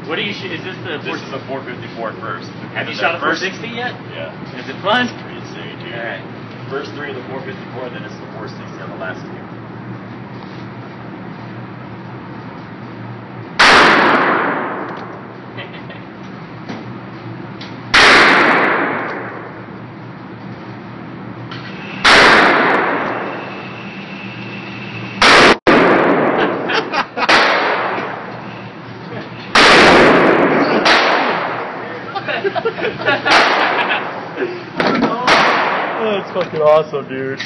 What do you shoot? Is this the? This is the 454 first. Have you shot a 460 yet? Yeah. Is it fun? It's pretty insane, dude. All right. First three of the 454, then it's the 460 on the last two. Oh, that's fucking awesome, dude.